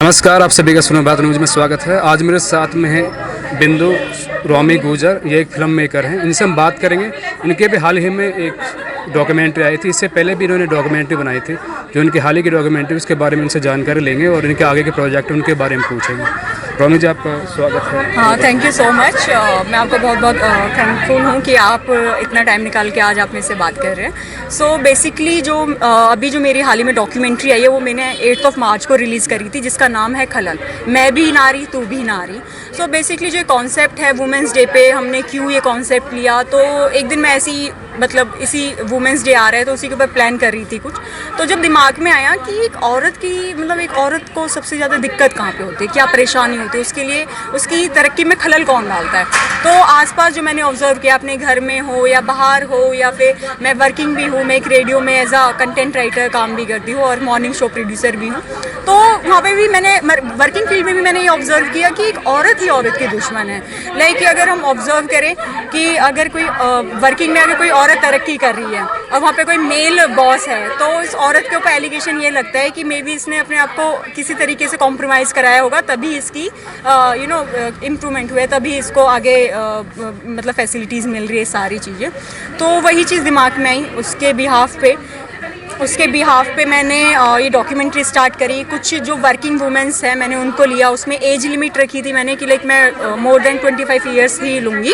नमस्कार, आप सभी का सुनो बात न्यूज़ में स्वागत है। आज मेरे साथ में है बिंदु रोमी गुजर। ये एक फिल्म मेकर हैं। इनसे हम बात करेंगे। इनके भी हाल ही में एक डॉक्यूमेंट्री आई थी। इससे पहले भी इन्होंने डॉक्यूमेंट्री बनाई थी। जो इनकी हाल ही की डॉक्यूमेंट्री, उसके बारे में इनसे जानकारी लेंगे और इनके आगे के प्रोजेक्ट उनके बारे में पूछेंगे। रोमी जी, आपका स्वागत है। हाँ, थैंक यू सो मच। मैं आपको बहुत बहुत थैंकफुल हूँ कि आप इतना टाइम निकाल के आज आप मेरे से बात कर रहे हैं। सो बेसिकली अभी जो मेरी हाल ही में डॉक्यूमेंट्री आई है वो मैंने 8 मार्च को रिलीज़ करी थी, जिसका नाम है खलल, मैं भी नारी तू भी नारी। सो बेसिकली जो कॉन्सेप्ट है वुमेंस डे पे हमने क्यों ये कॉन्सेप्ट लिया, तो एक दिन मैं इसी वुमेंस डे आ रहा है तो उसी के ऊपर प्लान कर रही थी कुछ। तो जब दिमाग में आया कि एक औरत को सबसे ज़्यादा दिक्कत कहाँ पे होती है, क्या परेशानी होती है, उसके लिए उसकी तरक्की में खलल कौन डालता है। तो आसपास जो मैंने ऑब्जर्व किया, अपने घर में हो या बाहर हो या फिर मैं वर्किंग भी हूँ, मैं एक रेडियो में एज अ कंटेंट राइटर काम भी करती हूँ और मॉर्निंग शो प्रोड्यूसर भी हूँ। तो वहाँ पे भी मैंने वर्किंग फील्ड में भी मैंने ये ऑब्जर्व किया कि एक औरत ही औरत की दुश्मन है। लाइक अगर हम ऑब्जर्व करें कि अगर कोई वर्किंग में अगर कोई औरत तरक्की कर रही है और वहाँ पे कोई मेल बॉस है, तो इस औरत के ऊपर एलिगेशन ये लगता है कि मे बी इसने अपने आप को किसी तरीके से कॉम्प्रोमाइज़ कराया होगा, तभी इसकी इम्प्रूवमेंट हुआ है, तभी इसको आगे मतलब फैसिलिटीज़ मिल रही है, सारी चीज़ें। तो वही चीज़ दिमाग में आई। उसके बिहाफ पे मैंने ये डॉक्यूमेंट्री स्टार्ट करी। कुछ जो वर्किंग वुमेंस हैं मैंने उनको लिया, उसमें एज लिमिट रखी थी मैंने कि लाइक मैं मोर देन 25 ईयर्स ही लूँगी।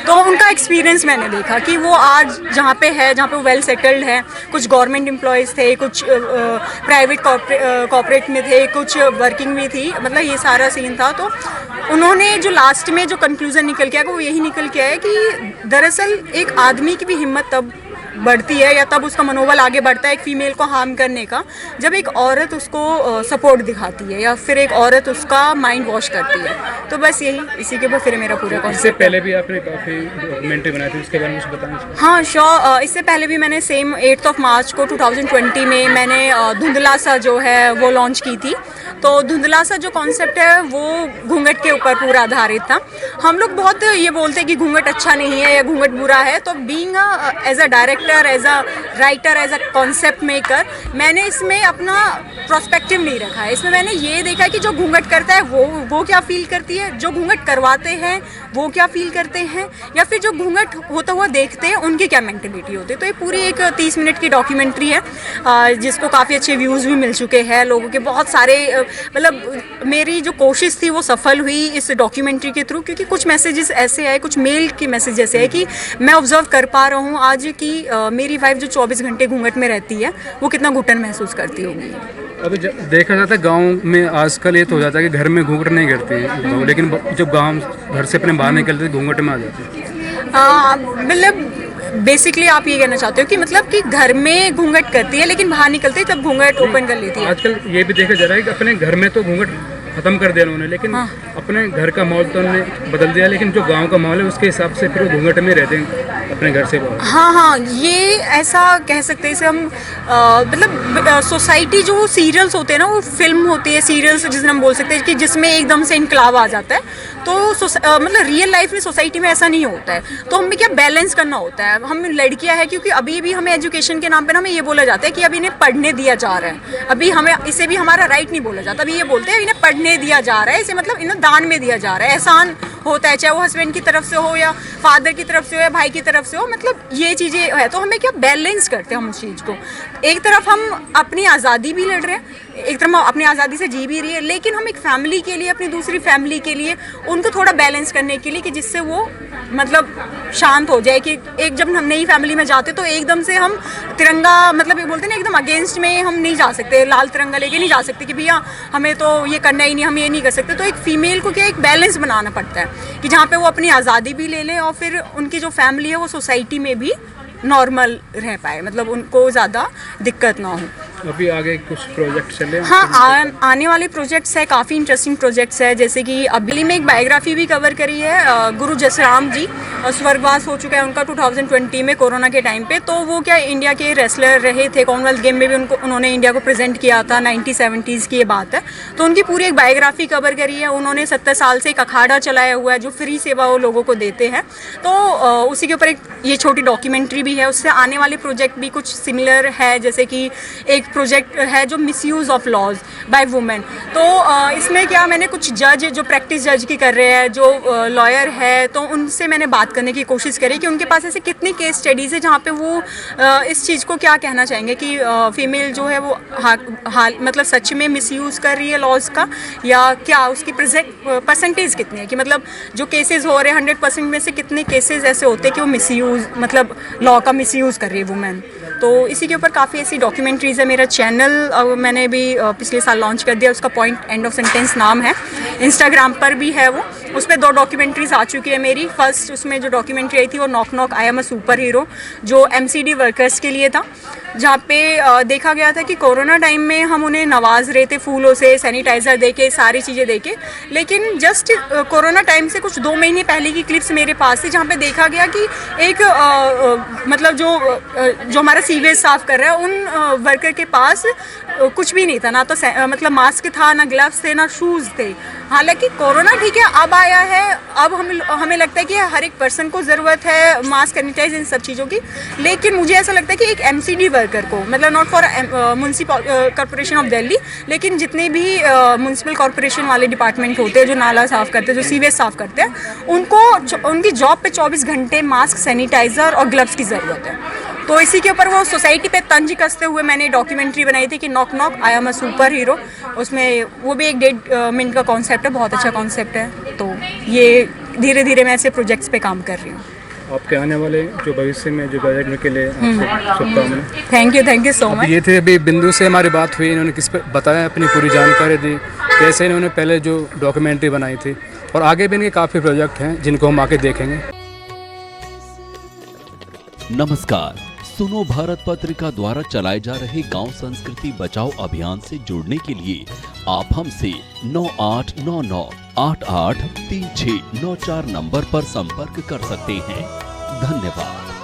तो उनका एक्सपीरियंस मैंने देखा कि वो आज जहाँ पे वो वेल सेटल्ड है। कुछ गवर्नमेंट एम्प्लॉयज़ थे, कुछ प्राइवेट कॉर्पोरेट में थे, कुछ वर्किंग भी थी, मतलब ये सारा सीन था। तो उन्होंने जो लास्ट में जो कंक्लूज़न निकल के आया वो यही निकल के आया कि दरअसल एक आदमी की भी हिम्मत तब बढ़ती है या तब उसका मनोबल आगे बढ़ता है एक फीमेल को हार्म करने का, जब एक औरत उसको सपोर्ट दिखाती है या फिर एक औरत उसका माइंड वॉश करती है। तो बस इसी के ऊपर फिर मेरा पूरा कॉन्सेप्ट। इससे पहले भी आपने काफ़ी डॉक्यूमेंट्री बनाई थी, उसके बारे में कुछ बताना चाहिए। हाँ श्योर। इससे पहले भी मैंने सेम 8 मार्च को 2020 में मैंने धुंधला सा जो है वो लॉन्च की थी। तो धुंधला सा जो कॉन्सेप्ट है वो घूंघट के ऊपर पूरा आधारित था। हम लोग बहुत ये बोलते हैं कि घूंघट अच्छा नहीं है या घूंघट बुरा है, तो being as a director, as a writer, as a concept maker, मैंने इसमें अपना प्रोस्पेक्टिव नहीं रखा है। इसमें मैंने ये देखा है कि जो घूंघट करता है वो क्या फील करती है, जो घूंघट करवाते हैं वो क्या फील करते हैं, या फिर जो घूंघट होता हुआ देखते हैं उनकी क्या मेंटेलिटी होती है। तो ये पूरी एक 30 मिनट की डॉक्यूमेंट्री है जिसको काफ़ी अच्छे व्यूज़ भी मिल चुके हैं लोगों के। बहुत सारे मतलब मेरी जो कोशिश थी वो सफल हुई इस डॉक्यूमेंट्री के थ्रू, क्योंकि कुछ मैसेजेस ऐसे आए, कुछ मेल के मैसेज ऐसे है कि मैं ऑब्जर्व कर पा रहा हूँ आज कि मेरी वाइफ जो 24 घंटे घूंघट में रहती है वो कितना घुटन महसूस करती होगी। अभी देखा जाता है गांव में आजकल ये तो हो जाता है कि घर में घूंघट नहीं करती है, लेकिन जब गांव घर से अपने बाहर निकलते हैं घूंघट में आ जाते हैं। मतलब बेसिकली आप ये कहना चाहते हो कि मतलब कि घर में घूंघट करती है लेकिन बाहर निकलते ही तब घूंघट ओपन कर लेती है। आजकल ये भी देखा जा रहा है कि अपने घर में तो घूंघट खत्म कर दिया उन्होंने, लेकिन अपने घर का माहौल तो उन्होंने बदल दिया, लेकिन जो गांव का माहौल है उसके हिसाब से फिर वो घूंघट में रहते हैं अपने घर से बाहर। हाँ, ये ऐसा कह सकते हैं इसे हम मतलब सोसाइटी जो सीरियल्स होते हैं ना, वो फिल्म होती है सीरियल्स जिसमें हम बोल सकते हैं कि जिसमें एकदम से इनकलाब आ जाता है। तो मतलब रियल लाइफ में सोसाइटी में ऐसा नहीं होता है। तो हमें क्या बैलेंस करना होता है। हम लड़कियां हैं, क्योंकि अभी भी हमें एजुकेशन के नाम पे ना हमें ये बोला जाता है कि अभी इन्हें पढ़ने दिया जा रहा है, अभी हमें इसे भी हमारा राइट नहीं बोला जाता। अभी ये बोलते हैं इन्हें पढ़ने दिया जा रहा है, इसे मतलब इन्हें दान में दिया जा रहा है, एहसान होता है, चाहे वो हस्बैंड की तरफ से हो या फादर की तरफ से हो या भाई की तरफ से हो, मतलब ये चीज़ें है। तो हमें क्या बैलेंस करते हैं हम उस चीज़ को। एक तरफ हम अपनी आज़ादी भी लड़ रहे हैं, एक तरफ हम अपनी आज़ादी से जी भी रही है, लेकिन हम एक फैमिली के लिए, अपनी दूसरी फैमिली के लिए उनको थोड़ा बैलेंस करने के लिए कि जिससे वो मतलब शांत हो जाए। कि एक जब हम नई फैमिली में जाते तो एकदम से हम तिरंगा मतलब ये बोलते हैं ना एकदम अगेंस्ट में हम नहीं जा सकते, लाल तिरंगा लेके नहीं जा सकते कि भैया हमें तो ये करना ही नहीं, हम ये नहीं कर सकते। तो एक फीमेल को क्या एक बैलेंस बनाना पड़ता है कि जहाँ पे वो अपनी आज़ादी भी ले लें और फिर उनकी जो फैमिली है वो सोसाइटी में भी नॉर्मल रह पाए, मतलब उनको ज़्यादा दिक्कत ना हो। अभी आगे कुछ प्रोजेक्ट चले? हाँ, आने वाले प्रोजेक्ट्स है, काफ़ी इंटरेस्टिंग प्रोजेक्ट्स है। जैसे कि अभी में एक बायोग्राफी भी कवर करी है गुरु जसराम जी, स्वर्गवास हो चुका है उनका 2020 में कोरोना के टाइम पे। तो वो क्या इंडिया के रेसलर रहे थे, कॉमनवेल्थ गेम में भी उन्होंने इंडिया को प्रेजेंट किया था, 1970s की ये बात है। तो उनकी पूरी एक बायोग्राफी कवर करी है। उन्होंने 70 साल से एक अखाड़ा चलाया हुआ है जो फ्री सेवा वो लोगों को देते हैं। तो उसी के ऊपर एक ये छोटी डॉक्यूमेंट्री भी है। उससे आने वाले प्रोजेक्ट भी कुछ सिमिलर है, जैसे कि एक प्रोजेक्ट है जो misuse of laws by women. तो इसमें क्या, मैंने कुछ जज जो प्रैक्टिस जज की कर रहे हैं, जो लॉयर है, तो उनसे मैंने बात करने की कोशिश करी कि उनके पास ऐसे कितनी केस स्टडीज़ है जहाँ पे वो इस चीज़ को क्या कहना चाहेंगे कि फीमेल जो है वो मतलब सच में मिसयूज़ कर रही है लॉज का, या क्या उसकी परसेंटेज कितनी है, कि मतलब जो केसेस हो रहे हैं 100% में से कितने केसेस ऐसे होते हैं कि वो मिसयूज़ मतलब लॉ का मिसयूज़ कर रही है वुमेन। तो इसी के ऊपर काफ़ी ऐसी डॉक्यूमेंट्रीज़ है। मेरा चैनल मैंने भी पिछले साल लॉन्च कर दिया, उसका पॉइंट एंड ऑफ सेंटेंस नाम है। इंस्टाग्राम पर भी है वो, उस पर 2 डॉक्यूमेंट्रीज आ चुकी है मेरी। फर्स्ट उसमें जो डॉक्यूमेंट्री आई थी वो knock knock I am a super hero, जो MCD वर्कर्स के लिए था, जहाँ पे देखा गया था कि कोरोना टाइम में हम उन्हें नवाज रहे थे फूलों से, सैनिटाइज़र दे के, सारी चीज़ें दे के, लेकिन जस्ट कोरोना टाइम से कुछ 2 महीने पहले की क्लिप्स मेरे पास थी, जहाँ पे देखा गया कि एक मतलब जो हमारा सीवेज साफ़ कर रहा है उन वर्कर के पास कुछ भी नहीं था, ना तो मतलब मास्क था, ना ग्लव्स थे, ना शूज़ थे। हालांकि कोरोना ठीक है अब आया है, अब हमें लगता है कि हर एक पर्सन को ज़रूरत है मास्क, सैनिटाइज, इन सब चीज़ों की, लेकिन मुझे ऐसा लगता है कि एक MCD वर्कर को, मतलब not for municipal corporation of Delhi, लेकिन जितने भी म्यूनसिपल कॉर्पोरेशन वाले डिपार्टमेंट होते हैं जो नाला साफ़ करते हैं, जो सीवेज साफ़ करते हैं, उनको उनकी जॉब पे 24 घंटे मास्क, सैनिटाइज़र और ग्लव्स की ज़रूरत है। तो इसी के ऊपर वो सोसाइटी पे तंज कसते हुए मैंने डॉक्यूमेंट्री बनाई थी कि knock knock I am a super hero. उसमें वो भी 1.5 मिनट का कॉन्सेप्ट है, बहुत अच्छा कॉन्सेप्ट है। तो ये धीरे धीरे मैं ऐसे प्रोजेक्ट्स पे काम कर रही हूँ। आपके आने वाले जो भविष्य में जो प्रोजेक्ट के लिए शुभकामनाएं। Thank you so much. ये थे अभी बिंदु से हमारी बात हुई, इन्होंने किस पर बताया, अपनी पूरी जानकारी दी, कैसे इन्होंने पहले जो डॉक्यूमेंट्री बनाई थी, और आगे भी इनके काफ़ी प्रोजेक्ट हैं जिनको हम आके देखेंगे। नमस्कार, सुनो भारत पत्रिका द्वारा चलाए जा रहे गांव संस्कृति बचाओ अभियान से जुड़ने के लिए आप हमसे 9899883694 नंबर पर संपर्क कर सकते हैं। धन्यवाद।